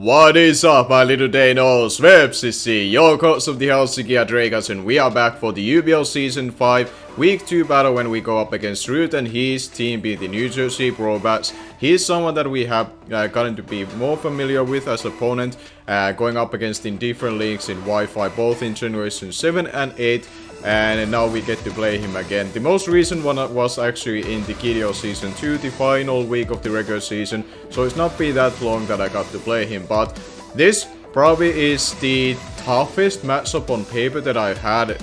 What is up, my little Deinos? Vepsis, your coach of the Helsinki Hydreigons, and we are back for the UBL Season 5 Week 2 battle when we go up against Rewt and his team be the New Jersey Brobats. He is someone that we have gotten to be more familiar with as opponent, going up against in different leagues in Wi-Fi, both in Generation 7 and 8. And now we get to play him again. The most recent one was actually in the UBL Season 2, the final week of the regular season. So it's not been that long that I got to play him. But this probably is the toughest matchup on paper that I've had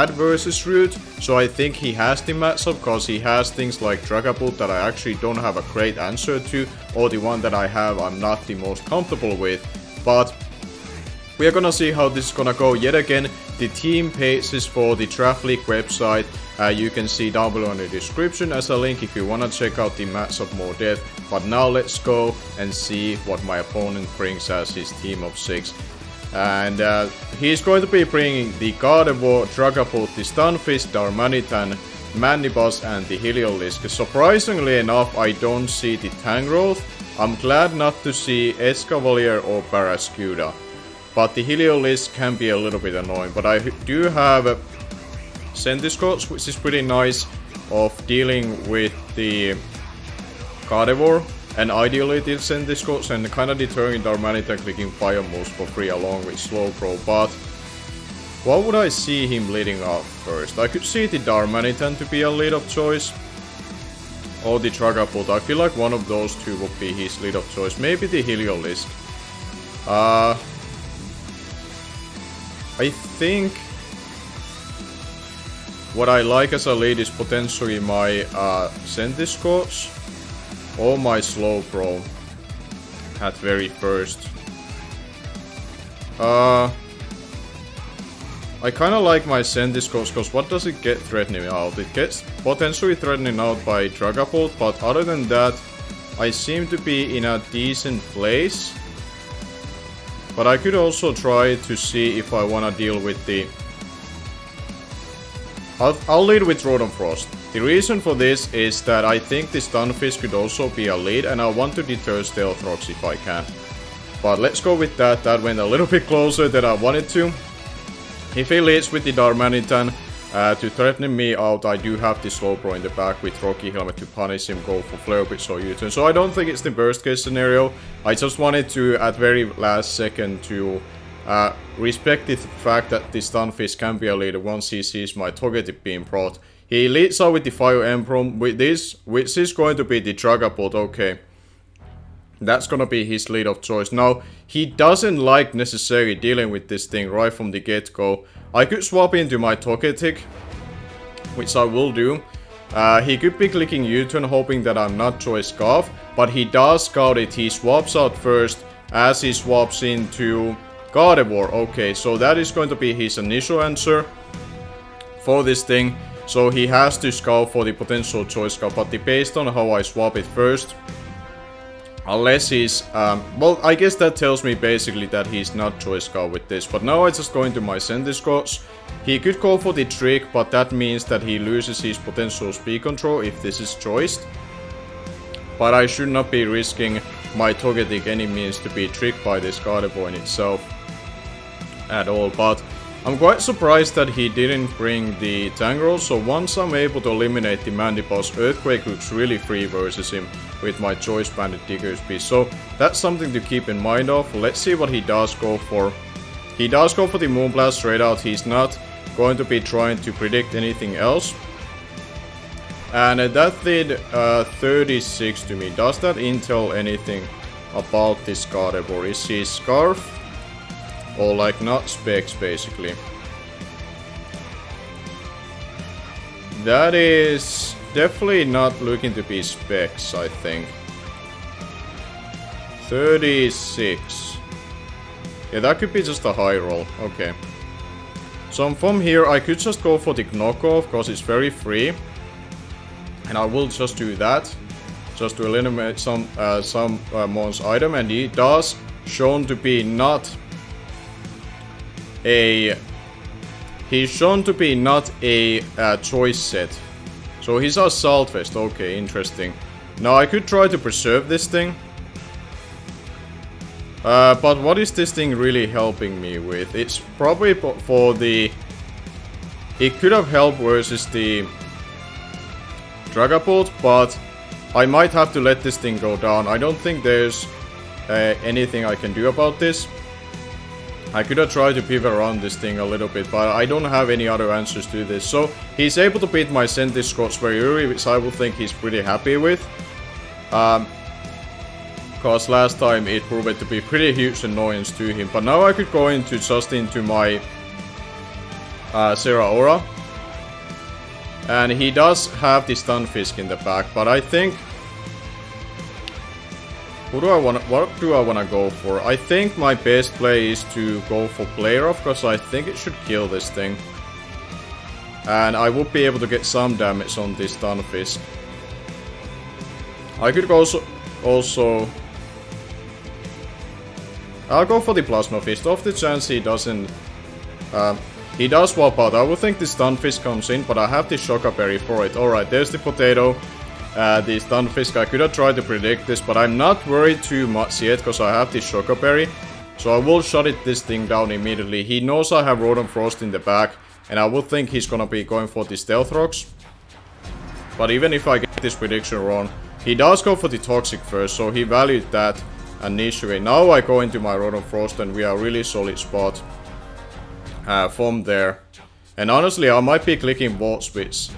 versus Rewt. So I think he has the matchup because he has things like Dragapult that I actually don't have a great answer to. Or the one that I have I'm not the most comfortable with. But we are gonna see how this is gonna go. Yet again, the team pages for the Draft League website you can see down below in the description as a link if you wanna check out the matchup more depth. But now let's go and see what my opponent brings as his team of 6. And he's going to be bringing the Gardevoir, Dragapult, the Stunfisk, Darmanitan, Mandibuzz, and the Heliolisk. Surprisingly enough, I don't see the Tangrowth. I'm glad not to see Escavalier or Barraskewda. But the Heliolisk can be a little bit annoying. But I do have Centiskorch, which is pretty nice of dealing with the Gardevoir. And ideally the Centiskorch and kinda deterring Darmanitan clicking fire moves for free along with Slowbro. But what would I see him leading off first? I could see the Darmanitan to be a lead of choice. Or the Dragapult. I feel like one of those two would be his lead of choice. Maybe the Heliolisk. I think what I like as a lead is potentially my Centiskorch or my Slowbro at very first. I kinda like my Centiskorch because what does it get threatening out? It gets potentially threatening out by Dragapult, but other than that, I seem to be in a decent place. But I could also try to see if I wanna deal with the... I'll lead with Rotom Frost. The reason for this is that I think the Stunfisk could also be a lead, and I want to deter Stealth Rocks if I can. But let's go with that. That went a little bit closer than I wanted to. If he leads with the Darmanitan to threaten me out, I do have the Slowbro in the back with Rocky Helmet to punish him, go for Flare Pitch or U-turn. So I don't think it's the worst case scenario. I just wanted to, at very last second, to respect the fact that the Stunfisk can be a leader once he sees my Togetic being brought. He leads out with the Fire Emblem with this, which is going to be the Dragapult. Okay. That's gonna be his lead of choice. Now, he doesn't like necessarily dealing with this thing right from the get-go. I could swap into my Togetic, which I will do. He could be clicking U-turn hoping that I'm not Choice Scarf, but he does scout it. He swaps out first as he swaps into Gardevoir. Okay, so that is going to be his initial answer for this thing. So he has to scout for the potential Choice Scarf, but based on how I swap it first, unless he's, well, I guess that tells me basically that he's not Choice Scout with this. But now I just go into my Centiskorch. He could go for the Trick, but that means that he loses his potential Speed Control if this is choiced. But I should not be risking my Togetic any means to be tricked by this Gardevoir in itself at all. But I'm quite surprised that he didn't bring the Tangrowth, so once I'm able to eliminate the Mandibuzz, Earthquake looks really free versus him with my Choice Banded Diggersby. So that's something to keep in mind of. Let's see what he does go for. He does go for the Moonblast straight out. He's not going to be trying to predict anything else. And that did 36 to me. Does that intel anything about this Gardevoir? Is he Scarf? Or like not Specs basically? That is definitely not looking to be Specs, I think. 36. Yeah, that could be just a high roll. Okay. So from here, I could just go for the knockoff because it's very free. And I will just do that. Just to eliminate some Mon's item. And he does shown to be not a... He's shown to be not a choice set. So he's a Assault Vest. Okay, interesting. Now I could try to preserve this thing. But what is this thing really helping me with? It's probably for the... It could have helped versus the Dragapult, but I might have to let this thing go down. I don't think there's anything I can do about this. I could have tried to pivot around this thing a little bit, but I don't have any other answers to this. So he's able to beat my Sentis Scots very early, which I will think he's pretty happy with. Because last time it proved to be pretty huge annoyance to him. But now I could go into just into my Zeraora. And he does have the Stunfisk in the back, but I think... what do I wanna go for? I think my best play is to go for Player Off, because I think it should kill this thing. And I would be able to get some damage on this Stunfisk. I could also... I'll go for the Plasma Fist. Off the chance he doesn't... he does swap out. I would think the Stunfisk comes in, but I have the Shocka Berry for it. Alright, there's the Potato. The Stunfisk. I could have tried to predict this, but I'm not worried too much yet, because I have the Shocka Berry. So I will shut this thing down immediately. He knows I have Rotom Frost in the back, and I would think he's gonna be going for the Stealth Rocks. But even if I get this prediction wrong, he does go for the Toxic first, so he valued that initially. Now I go into my Rotom Frost, and we are really solid spot from there. And honestly, I might be clicking Volt Switch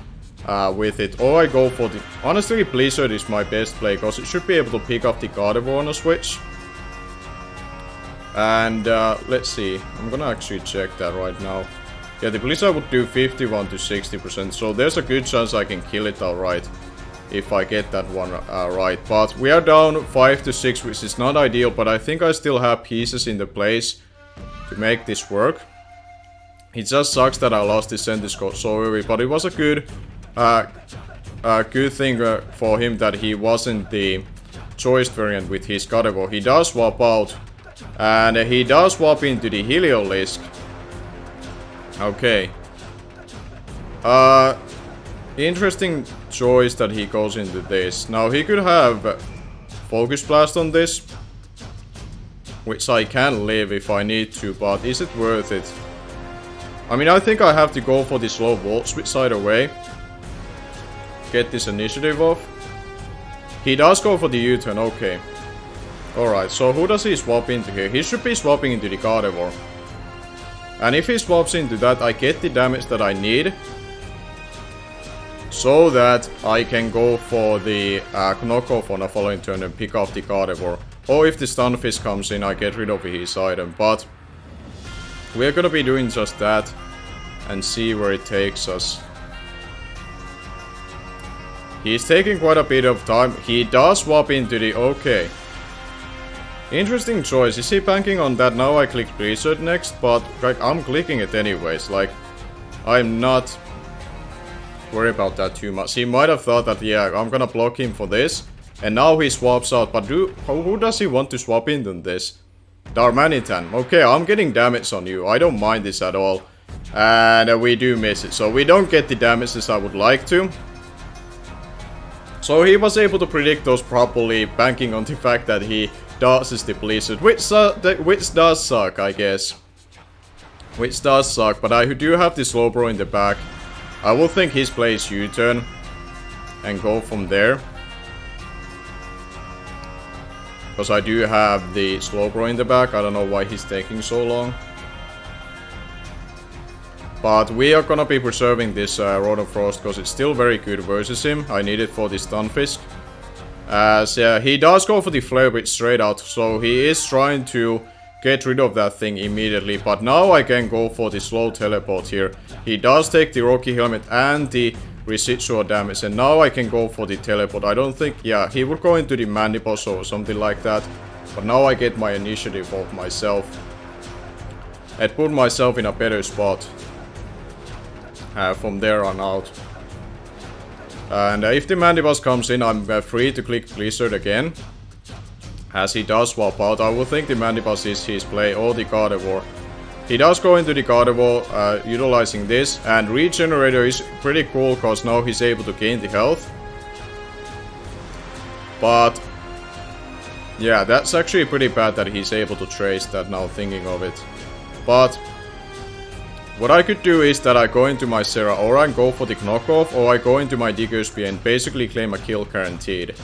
with it, or I go for the... Honestly, Blizzard is my best play, because it should be able to pick up the Gardevoir on a switch. And let's see, I'm gonna actually check that right now. Yeah, the Blizzard would do 51 to 60%, so there's a good chance I can kill it outright if I get that one right. But we are down 5 to 6, which is not ideal, but I think I still have pieces in the place to make this work. It just sucks that I lost this Sentis so early, but it was a good thing for him that he wasn't the choice variant with his Gardevoir. He does swap out, and he does swap into the Heliolisk. Okay. Interesting choice that he goes into this. Now he could have Focus Blast on this, which I can live if I need to, but is it worth it? I mean, I think I have to go for the slow Volt Switch either way. Get this initiative off. He does go for the U-turn, okay. Alright, so who does he swap into here? He should be swapping into the Gardevoir. And if he swaps into that, I get the damage that I need. So that I can go for the knockoff on a following turn and pick off the Gardevoir. Or if the Stunfisk comes in, I get rid of his item. But we're gonna be doing just that and see where it takes us. He's taking quite a bit of time. He does swap into the... okay. Interesting choice. Is he banking on that? Now I click Blizzard next, but like, I'm clicking it anyways. Like, I'm not worried about that too much. He might have thought that, yeah, I'm gonna block him for this. And now he swaps out. But who does he want to swap into this? Darmanitan. Okay, I'm getting damage on you. I don't mind this at all. And we do miss it. So we don't get the damages I would like to. So he was able to predict those properly, banking on the fact that he dodges the Blizzard, which does suck, I guess. Which does suck, but I do have the Slowbro in the back. I will think his play is U-turn and go from there. Because I do have the Slowbro in the back. I don't know why he's taking so long. But we are gonna be preserving this Rotom Frost because it's still very good versus him. I need it for the Stunfisk. As he does go for the Flare Blitz straight out, so he is trying to get rid of that thing immediately. But now I can go for the slow teleport here. He does take the Rocky Helmet and the residual damage, and now I can go for the teleport. I don't think, yeah, he would go into the Mandibles or something like that. But now I get my initiative of myself. I put myself in a better spot. From there on out. And if the Mandibles comes in, I'm free to click Blizzard again. As he does swap out. I will think the Mandibles is his play, or the Gardevoir. He does go into the Gardevoir, utilizing this. And Regenerator is pretty cool, because now he's able to gain the health. But Yeah, that's actually pretty bad that he's able to trace that now thinking of it. But what I could do is that I go into my Serra Aura and go for the knockoff, or I go into my Diggersby and basically claim a kill guaranteed.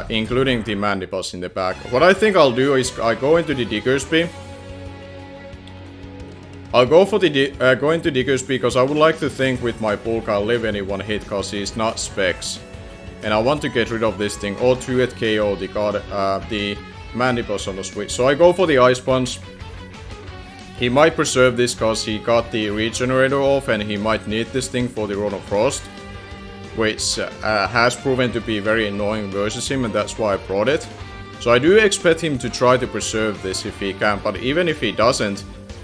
Including the Mandibus in the back. What I think I'll do is I go into the Diggersby. I'll go for the go into Diggersby because I would like to think with my bulk I'll live any one hit because he's not specs. And I want to get rid of this thing, or 2-hit KO the Mandibus on the switch. So I go for the Ice Punch. He might preserve this because he got the regenerator off and he might need this thing for the Rod of Frost. Which has proven to be very annoying versus him, and that's why I brought it. So I do expect him to try to preserve this if he can, but even if he doesn't,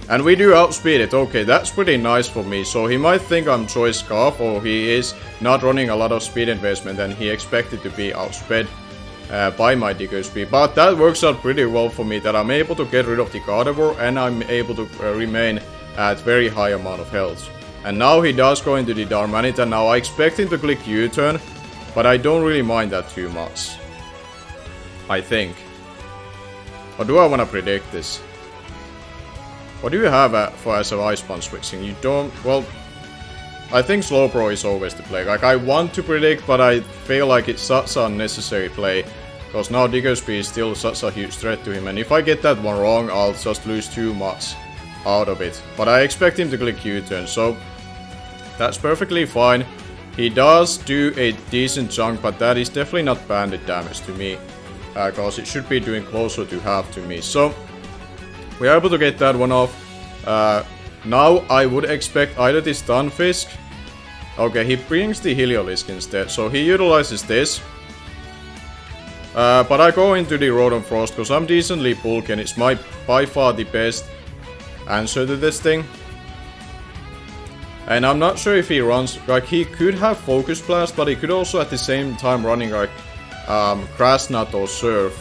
and we do outspeed it, okay, that's pretty nice for me. So he might think I'm Choice Scarf, or he is not running a lot of speed investment and he expected to be outsped by my Diggersby. But that works out pretty well for me, that I'm able to get rid of the Gardevoir and I'm able to remain at very high amount of health. And now he does go into the Darmanitan. Now I expect him to click U-turn, but I don't really mind that too much. I think. Or do I want to predict this? What do you have for as an Ice Punch switching? You don't... Well, I think Slowbro is always the play. Like, I want to predict, but I feel like it's such an unnecessary play. Because now Diggersby is still such a huge threat to him. And if I get that one wrong, I'll just lose too much out of it. But I expect him to click U-turn, so... That's perfectly fine. He does do a decent chunk, but that is definitely not banded damage to me. Because it should be doing closer to half to me. So, we are able to get that one off. Now, I would expect either the Stunfisk. Okay, he brings the Heliolisk instead. So, he utilizes this. But I go into the Rotom Frost because I'm decently bulky and it's by far the best answer to this thing. And I'm not sure if he runs, like he could have Focus Blast, but he could also at the same time running like Grass Knot or Surf,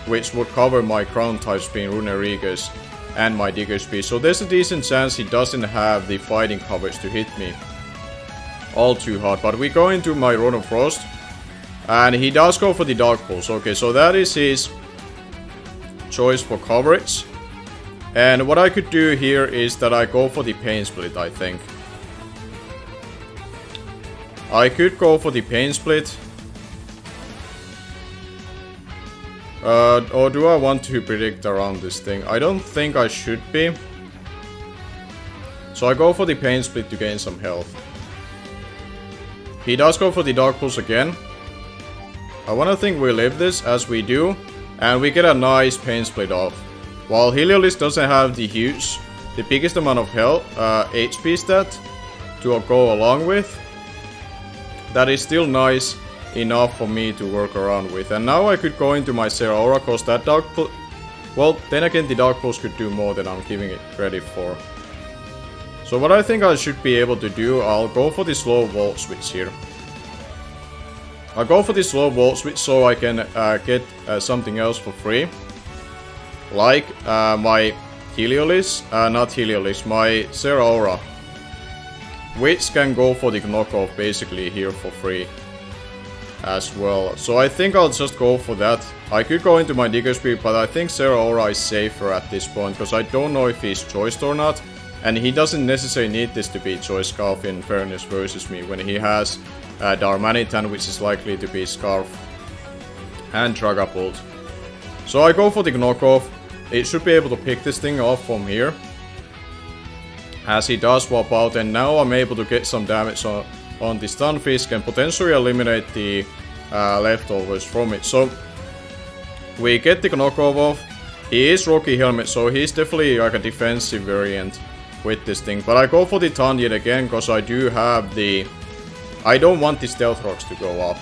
which would cover my ground types being Runerigus and my Diggersby. So there's a decent chance he doesn't have the fighting coverage to hit me all too hard. But we go into my Rotom Frost, and he does go for the Dark Pulse. Okay, so that is his choice for coverage. And what I could do here is that I go for the Pain Split, I think. I could go for the Pain Split. Or do I want to predict around this thing? I don't think I should be. So I go for the Pain Split to gain some health. He does go for the Dark Pulse again. I wanna think we live this, as we do. And we get a nice Pain Split off. While Heliolisk doesn't have the biggest amount of health, HP stat to go along with. That is still nice enough for me to work around with. And now I could go into my Serra Aura, cause that Dark Pulse... Well, then again the Dark Pulse could do more than I'm giving it credit for. So what I think I should be able to do, I'll go for the slow Volt Switch here. I'll go for the slow Volt Switch so I can get something else for free. Like my Heliolisk, not Heliolisk, my Serra Aura. Which can go for the knockoff basically here for free as well. So I think I'll just go for that. I could go into my Diggersby, but I think Serra Aura is safer at this point because I don't know if he's choiced or not. And he doesn't necessarily need this to be Choice Scarf in fairness versus me when he has Darmanitan, which is likely to be Scarf and Dragapult. So I go for the knockoff. It should be able to pick this thing off from here. As he does swap out, and now I'm able to get some damage on the Stunfisk and potentially eliminate the leftovers from it. So we get the knockoff off. He is Rocky Helmet, so he's definitely like a defensive variant with this thing. But I go for the Taunt yet again because I do have the... I don't want the Stealth Rocks to go up.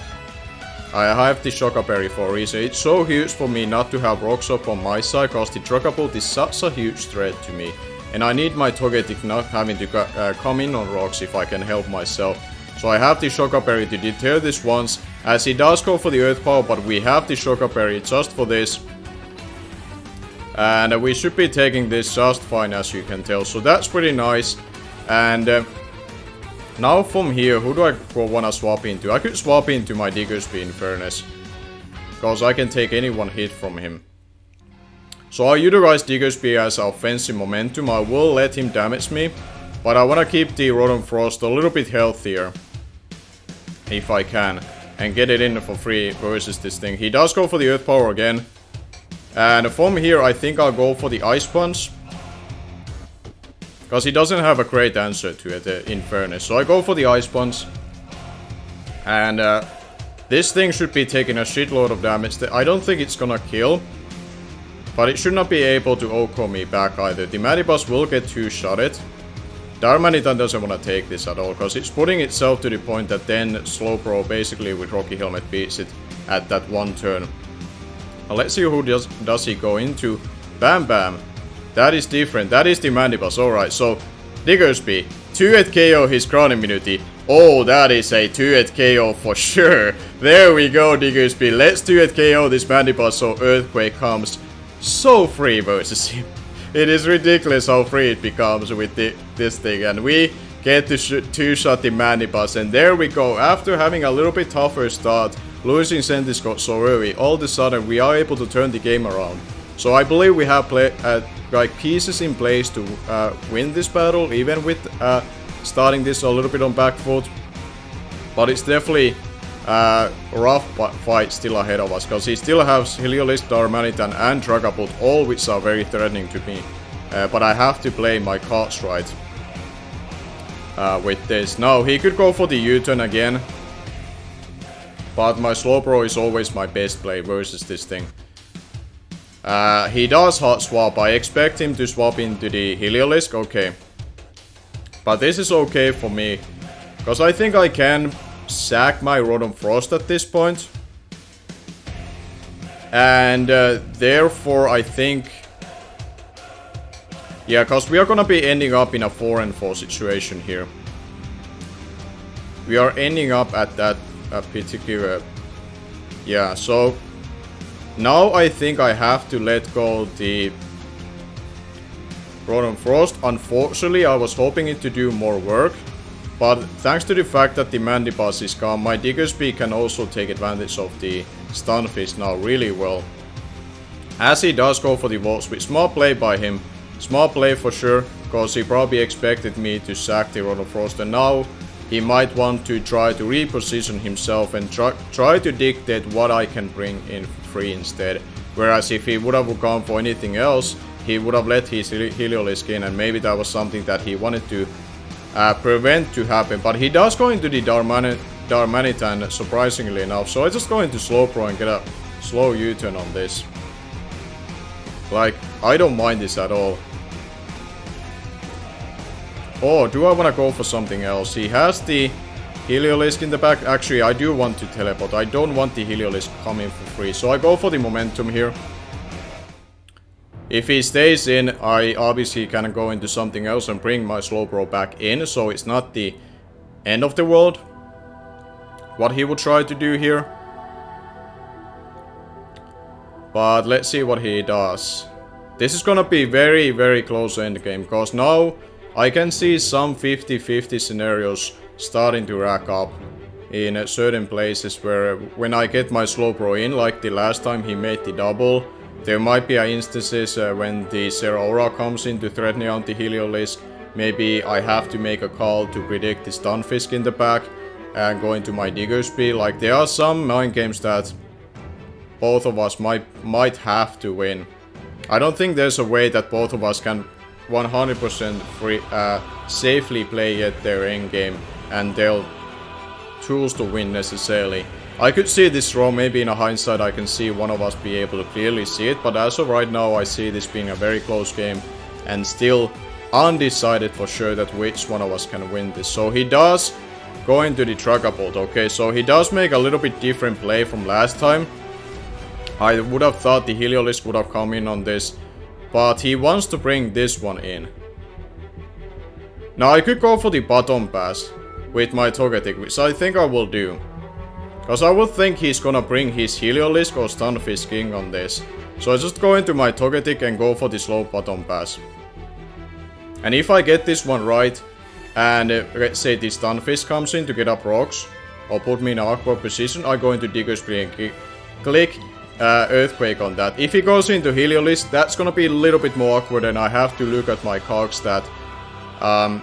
I have the Shocker Berry for a reason. It's so huge for me not to have Rocks up on my side because the Dragapult is such a huge threat to me. And I need my Togetic not having to come in on rocks if I can help myself. So I have the Shocker Berry to deter this once, as he does go for the Earth Power, but we have the Shocker Berry just for this. And we should be taking this just fine, as you can tell. So that's pretty nice. And now from here, who do I want to swap into? I could swap into my Diggersby in fairness. because I can take any one hit from him. So I utilize Diggersby as offensive momentum. I will let him damage me, but I want to keep the Rotom Frost a little bit healthier, if I can, and get it in for free versus this thing. He does go for the Earth Power again, and from here I think I'll go for the Ice Punch, because he doesn't have a great answer to it, in fairness. So I go for the Ice Punch. And this thing should be taking a shitload of damage. I don't think it's gonna kill. But it should not be able to OHKO me back either. The Mandibuzz will get two-shotted. Darmanitan doesn't want to take this at all, because it's putting itself to the point that then Slowbro basically with Rocky Helmet beats it at that one turn. Now let's see who does he go into. Bam Bam. That is different. That is the Mandibuzz. Alright, so Diggersby. 2-hit KO his Ground Immunity. Oh, that is a 2-hit KO for sure. There we go, Diggersby. Let's 2-hit KO this Mandibuzz so Earthquake comes so free versus him. It is ridiculous how free it becomes with this thing. And we get to two-shot the Mandibuzz. And there we go. After having a little bit tougher start, losing Centiskorp so early, all of a sudden we are able to turn the game around. So I believe we have like pieces in place to win this battle, even with starting this a little bit on back foot. But it's definitely a rough fight still ahead of us, because he still has Heliolisk, Darmanitan and Dragapult, all which are very threatening to me. But I have to play my cards right with this. Now he could go for the U-turn again, but my Slowbro is always my best play versus this thing. He does hot swap. I expect him to swap into the Heliolisk, okay. But this is okay for me, because I think I can sack my Rotom Frost at this point. And therefore I think... yeah, because we are gonna be ending up in a 4-4 situation here. We are ending up at that particular... yeah, so... now I think I have to let go the Rotom Frost. Unfortunately, I was hoping it to do more work, but thanks to the fact that the Mandibuzz is gone, my Diggersby can also take advantage of the Stunfisk now really well. As he does go for the Volt Switch. Small play by him. Small play for sure, because he probably expected me to sack the Rotom Frost, and now he might want to try to reposition himself and try to dictate what I can bring in for free instead. Whereas if he would have gone for anything else, he would have let his Heliolisk in, and maybe that was something that he wanted to prevent to happen. But he does go into the Darmanitan, surprisingly enough. So I just go into Slowbro and get a slow U-turn on this. Like, I don't mind this at all. Oh, do I want to go for something else? He has the Heliolisk in the back. Actually, I do want to teleport. I don't want the Heliolisk coming for free. So I go for the momentum here. If he stays in, I obviously can go into something else and bring my Slowbro back in. So it's not the end of the world what he would try to do here. But let's see what he does. This is gonna be very, very close endgame, because now I can see some 50-50 scenarios starting to rack up in certain places where when I get my Slowbro in, like the last time he made the double, there might be instances when the Zeraora comes in to threaten on the Heliolisk. Maybe I have to make a call to predict the Stunfisk in the back and go into my Diggersby. Like, there are some mind games that both of us might have to win. I don't think there's a way that both of us can 100% safely play yet their endgame and their tools to win necessarily. I could see this draw, maybe in a hindsight I can see one of us be able to clearly see it, but as of right now I see this being a very close game and still undecided for sure that which one of us can win this. So he does go into the Dragapult, okay, so he does make a little bit different play from last time. I would have thought the Heliolisk would have come in on this, but he wants to bring this one in. Now I could go for the bottom pass with my Togetic, which I think I will do. Because I would think he's gonna bring his Heliolisk or Stunfisk King on this. So I just go into my Togetic and go for the slow bottom pass. And if I get this one right, and let's say the Stunfisk comes in to get up rocks, or put me in an awkward position, I go into Diggersby click Earthquake on that. If he goes into Heliolisk, that's gonna be a little bit more awkward, and I have to look at my card stat. Can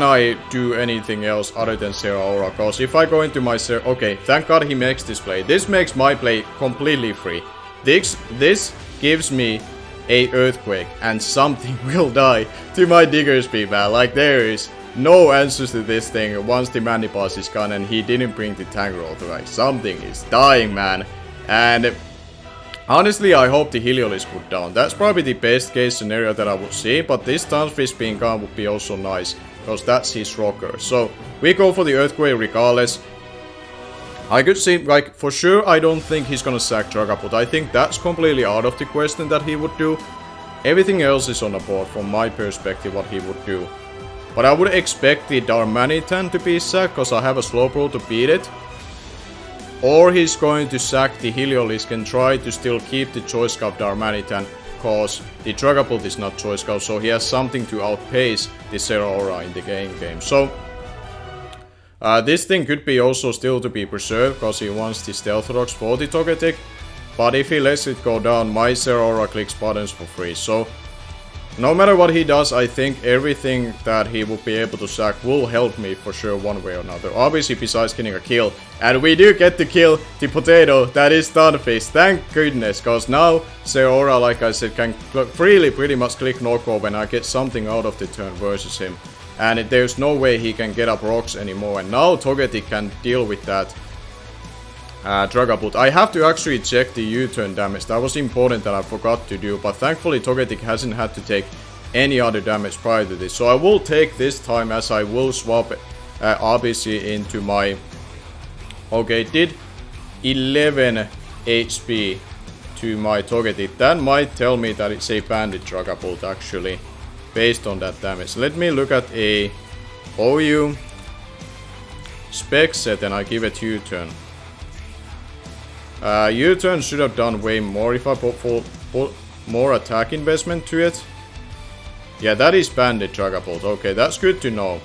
I do anything else other than Zero Aura? Because if I go into my Zero... Okay, thank God he makes this play. This makes my play completely free. This gives me a Earthquake, and something will die to my Diggersby, man. Like, there is no answers to this thing once the Manipass is gone, and he didn't bring the tank roll to right. Something is dying, man. And honestly, I hope the Heliolisk would down. That's probably the best case scenario that I would see, but this Stunfisk being gone would be also nice, because that's his rocker. So we go for the Earthquake regardless. I could see, like, for sure I don't think he's gonna sack Dragapult. I think that's completely out of the question that he would do. Everything else is on the board from my perspective what he would do. But I would expect the Darmanitan to be sacked, because I have a Slowbro to beat it. Or he's going to sack the Heliolisk and try to still keep the Choice Scout Darmanitan, because the Dragapult is not Choice Scout, so he has something to outpace the Zero Aura in the game. So this thing could be also still to be preserved, because he wants the Stealth Rocks for the Togetic. But if he lets it go down, my Zero Aura clicks buttons for free. So no matter what he does, I think everything that he will be able to sack will help me for sure one way or another. Obviously, besides getting a kill. And we do get to kill the potato that is Stunfisk. Thank goodness, because now Zero Aura, like I said, can freely pretty much click Knockoff when I get something out of the turn versus him. And there's no way he can get up rocks anymore. And now Togetic can deal with that Dragapult. I have to actually check the U-turn damage. That was important that I forgot to do. But thankfully Togetic hasn't had to take any other damage prior to this. So I will take this time, as I will swap RBC into my... Okay, did 11 HP to my Togetic. That might tell me that it's a Bandit Dragapult actually, based on that damage. Let me look at a OU spec set and I give it U-turn. U-turn should have done way more if I put more attack investment to it. Yeah, that is Bandit Dragapult. Okay, that's good to know.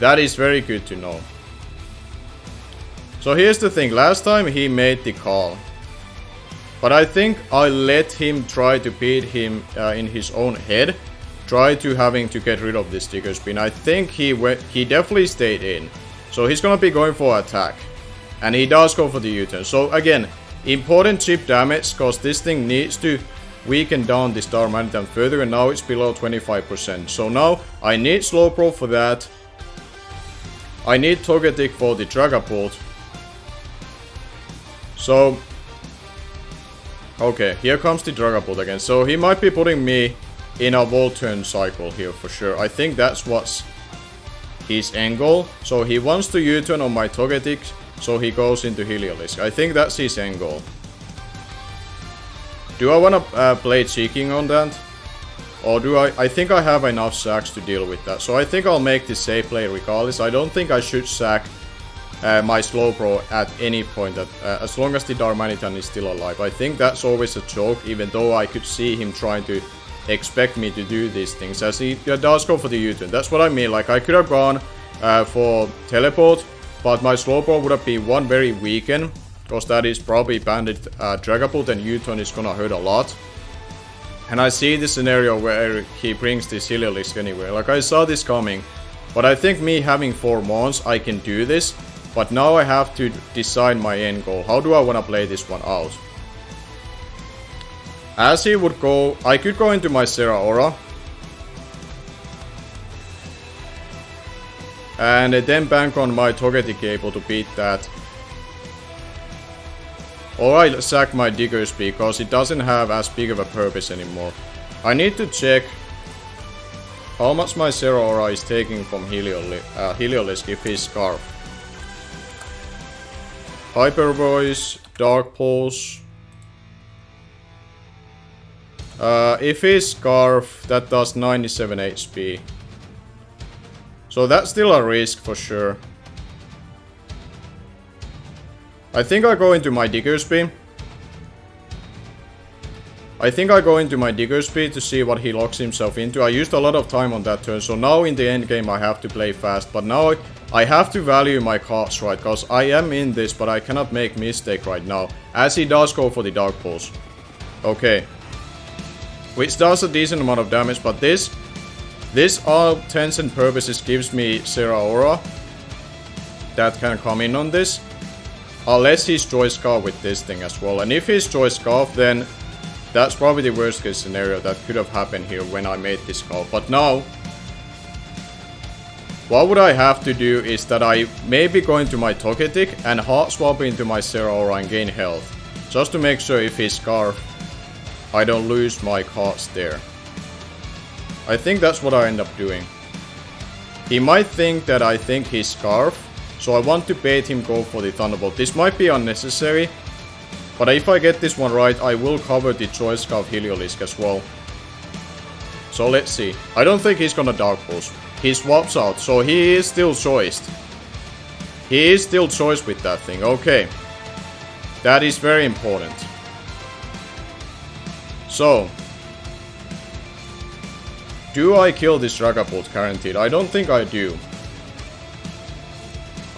That is very good to know. So here's the thing. Last time he made the call. But I think I let him try to beat him in his own head. Try to having to get rid of this Diggersby. I think he definitely stayed in. So he's gonna be going for attack. And he does go for the U-turn. So again, important chip damage, because this thing needs to weaken down this Darmanitan further, and now it's below 25%. So now I need Slowbro for that. I need Togetic for the Dragapult. So okay, here comes the Dragapult again. So he might be putting me in a Volt turn cycle here for sure. I think that's what's his end goal. So he wants to U-turn on my Togetic, so he goes into Heliolisk. I think that's his end goal. Do I want to play Cheeking on that? Or do I think I have enough sacks to deal with that. So I think I'll make the safe play regardless. I don't think I should sack my Slowbro at any point, as long as the Darmanitan is still alive. I think that's always a joke, even though I could see him trying to expect me to do these things, as he does go for the U-turn. That's what I mean. Like, I could have gone for Teleport, but my Slowbro would have been one very weakened, because that is probably Bandit Dragapult, and U-turn is gonna hurt a lot. And I see the scenario where he brings this Heliolisk anywhere. Like, I saw this coming, but I think me having 4 Mons, I can do this. But now I have to decide my end goal. How do I want to play this one out? As he would go, I could go into my Zero Aura. And then bank on my Togetic able to beat that. Or I sack my Diggersby, because it doesn't have as big of a purpose anymore. I need to check how much my Zero Aura is taking from Heliolisk if he's Scarf. Hyper Voice, Dark Pulse. If he's Scarf, that does 97 HP. So that's still a risk for sure. I think I go into my Diggersby. To see what he locks himself into. I used a lot of time on that turn, so now in the end game I have to play fast. But now I have to value my cards right, because I am in this, but I cannot make mistake right now. As he does go for the Dark Pulse. Okay. Which does a decent amount of damage, but this all intents and purposes gives me Zera Aura. That can come in on this. Unless he's Choice Scarf with this thing as well. And if he's Choice Scarf, then that's probably the worst case scenario that could have happened here when I made this call. But now, what would I have to do is that I maybe go into my Togetic and hard swap into my Zera Aura and gain health. Just to make sure if he's Scarf, I don't lose my cards there. I think that's what I end up doing. He might think that I think he's Scarf, so I want to bait him go for the Thunderbolt. This might be unnecessary, but if I get this one right, I will cover the Choice Scarf Heliolisk as well. So let's see. I don't think he's gonna Dark Pulse. He swaps out, so he is still choiced. He is still choiced with that thing, okay. That is very important. So, do I kill this Dragapult guaranteed? I don't think I do.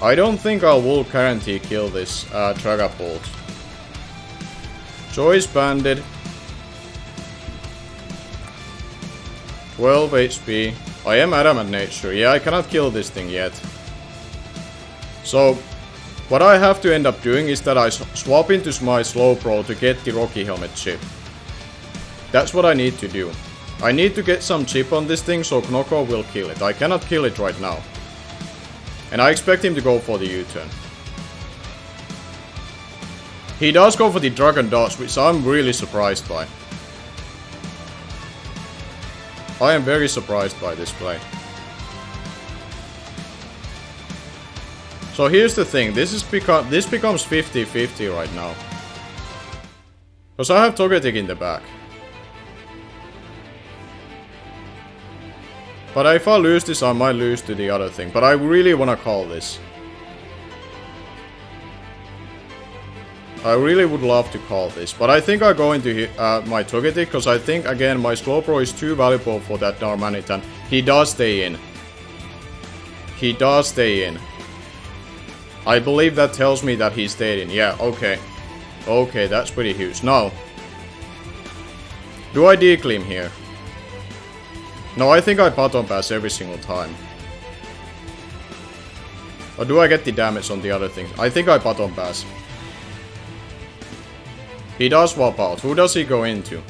I don't think I will guarantee kill this Dragapult. Choice Banded. 12 HP. I am Adamant Nature. Yeah, I cannot kill this thing yet. So, what I have to end up doing is that I swap into my Slowbro to get the Rocky Helmet chip. That's what I need to do. I need to get some chip on this thing so Knocko will kill it. I cannot kill it right now. And I expect him to go for the U-turn. He does go for the Dragon Dodge, which I'm really surprised by. I am very surprised by this play. So here's the thing, this becomes 50-50 right now. Because I have Togetic in the back. But if I lose this, I might lose to the other thing. But I really want to call this. I really would love to call this. But I think I go into my Togetic, because I think, again, my Slowbro is too valuable for that Darmanitan. He does stay in. He does stay in. I believe that tells me that he stayed in. Yeah, okay. Okay, that's pretty huge. Now, do I declaim here? No, I think I button pass every single time. Or do I get the damage on the other thing? I think I button pass. He does swap out. Who does he go into?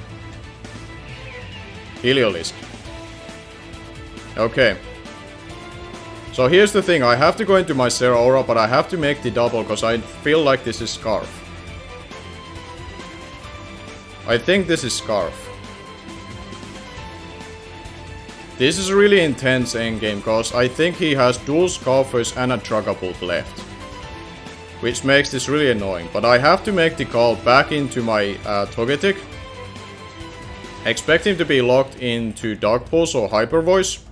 Heliolisk. Okay. So here's the thing. I have to go into my Zera Aura, but I have to make the double because I feel like this is Scarf. I think this is Scarf. This is really intense endgame because I think he has dual Scarfers and a Dragapult left. Which makes this really annoying. But I have to make the call back into my Togetic. Expect him to be locked into Dark Pulse or Hyper Voice.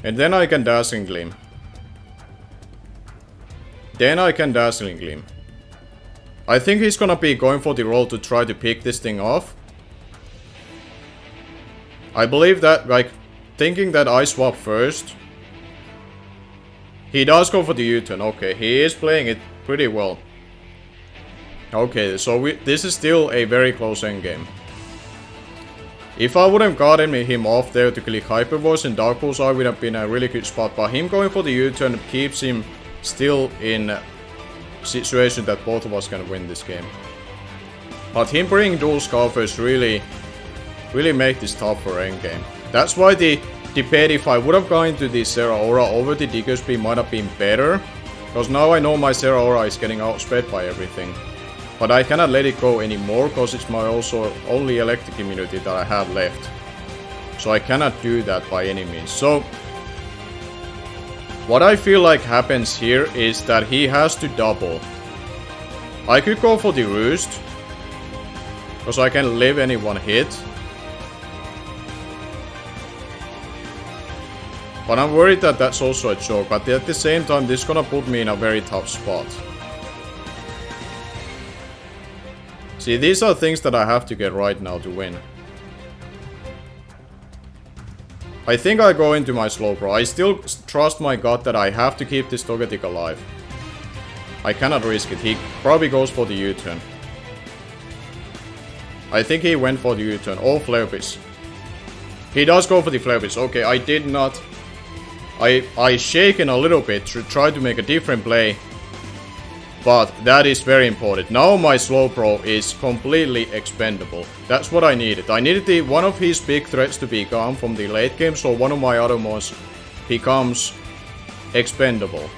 And then I can Dazzling Gleam. I think he's gonna be going for the roll to try to pick this thing off. I believe that, like, thinking that I swap first. He does go for the U-turn. Okay, he is playing it pretty well. Okay, so this is still a very close endgame. If I wouldn't gotten him off there to click Hyper Voice and Dark Pulse, I would have been a really good spot. But him going for the U-turn keeps him still in a situation that both of us can win this game. But him bringing dual Scarfers really make this tough for endgame. That's why the debate if I would have gone into the Zera Aura over the Diggersby might have been better. Because now I know my Zera Aura is getting outsped by everything. But I cannot let it go anymore because it's my also only electric immunity that I have left. So I cannot do that by any means. So what I feel like happens here is that he has to double. I could go for the Roost. Because I can live any one hit. But I'm worried that that's also a joke, but at the same time this is gonna put me in a very tough spot. See, these are things that I have to get right now to win. I think I go into my slow pro. I still trust my gut that I have to keep this Togetic alive. I cannot risk it. He probably goes for the U-turn. I think he went for the U-turn. Or Flare Piss. He does go for the Flare Piss. Okay, I did not... I shaken a little bit to try to make a different play. But that is very important. Now my slow pro is completely expendable. That's what I needed. I needed one of his big threats to be gone from the late game, so one of my other mons becomes expendable.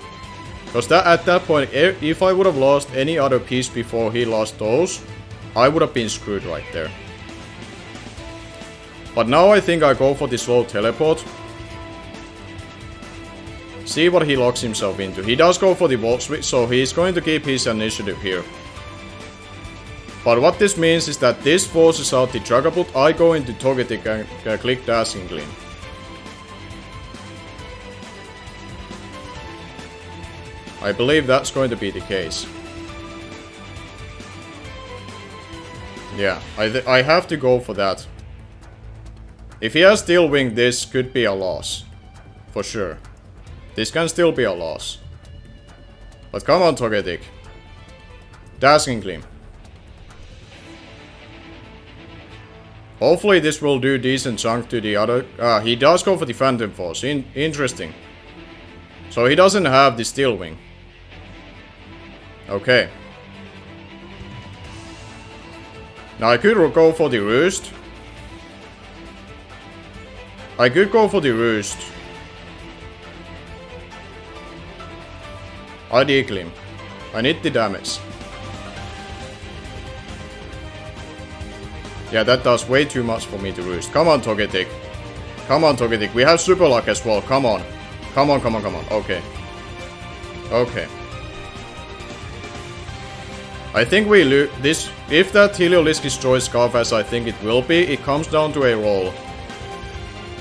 Because at that point, if I would have lost any other piece before he lost those, I would have been screwed right there. But now I think I go for the slow teleport. See what he locks himself into. He does go for the Volt Switch, so he's going to keep his initiative here. But what this means is that this forces out the Dragapult. I go into Togetic and click Dazzling Gleam. I believe that's going to be the case. Yeah, I have to go for that. If he has Steel Wing, this could be a loss. For sure. This can still be a loss. But come on, Togetic. Dazzling Gleam. Hopefully this will do decent chunk to the other... he does go for the Phantom Force. Interesting. So he doesn't have the Steel Wing. Okay. Now I could go for the Roost. I could go for the Roost. I declaim. I need the damage. Yeah, that does way too much for me to Roost. Come on, Togetic. Come on, Togetic. We have Super Luck as well. Come on. Come on, come on, come on. Okay. Okay. I think we lose this. If that Heliolisk destroys Scarf as I think it will be, it comes down to a roll.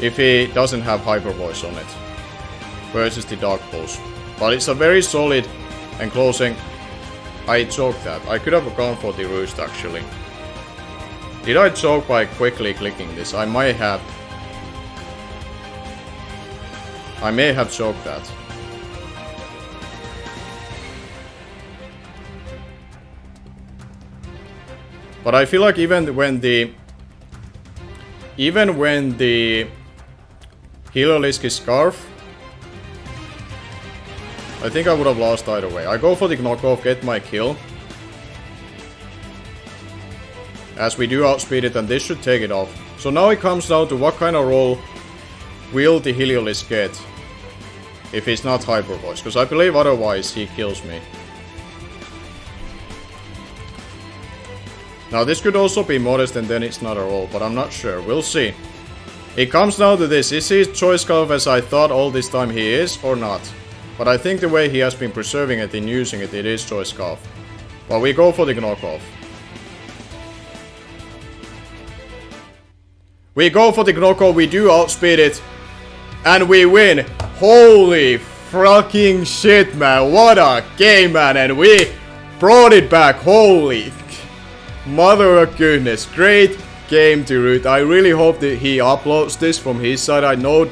If he doesn't have Hyper Voice on it. Versus the Dark Pulse. But it's a very solid and closing. I choked that. I could have gone for the Roost actually. Did I choke by quickly clicking this? I might have. I may have choked that. But I feel like even when the Heliolisk is Scarf, I think I would have lost either way. I go for the knockoff, get my kill. As we do outspeed it, and this should take it off. So now it comes down to what kind of roll will the Heliolisk get if he's not Hyper Voice. Because I believe otherwise he kills me. Now this could also be Modest and then it's not a roll, but I'm not sure. We'll see. It comes down to this. Is he Choice Scarf as I thought all this time he is or not? But I think the way he has been preserving it and using it, it is Choice Scarf. But we go for the knockoff. We go for the knockoff, we do outspeed it. And we win. Holy fucking shit, man. What a game, man. And we brought it back. Holy mother of goodness. Great game to Rewt. I really hope that he uploads this from his side. I know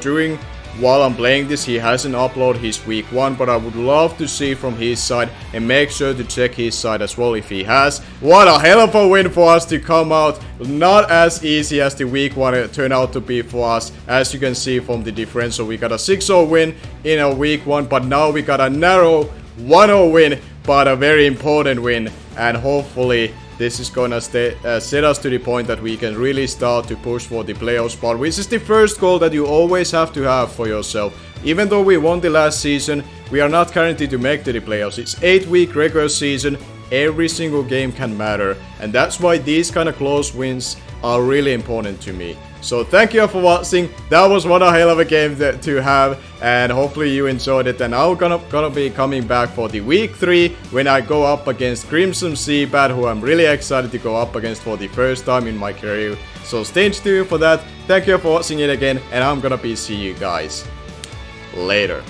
while I'm playing this, he hasn't uploaded his week 1, but I would love to see from his side and make sure to check his side as well if he has. What a hell of a win for us to come out. Not as easy as the week 1 turned out to be for us, as you can see from the differential. We got a 6-0 win in a week 1, but now we got a narrow 1-0 win, but a very important win, and hopefully this is gonna set us to the point that we can really start to push for the playoff spot, which is the first goal that you always have to have for yourself. Even though we won the last season, we are not guaranteed to make to the playoffs. It's 8-week regular season, every single game can matter, and that's why these kind of close wins are really important to me. So thank you all for watching. That was one hell of a game to have, and hopefully you enjoyed it. And I'm gonna be coming back for the week 3 when I go up against Crimson Seabat, who I'm really excited to go up against for the first time in my career. So stay tuned for that. Thank you for watching it again, and I'm gonna be see you guys later.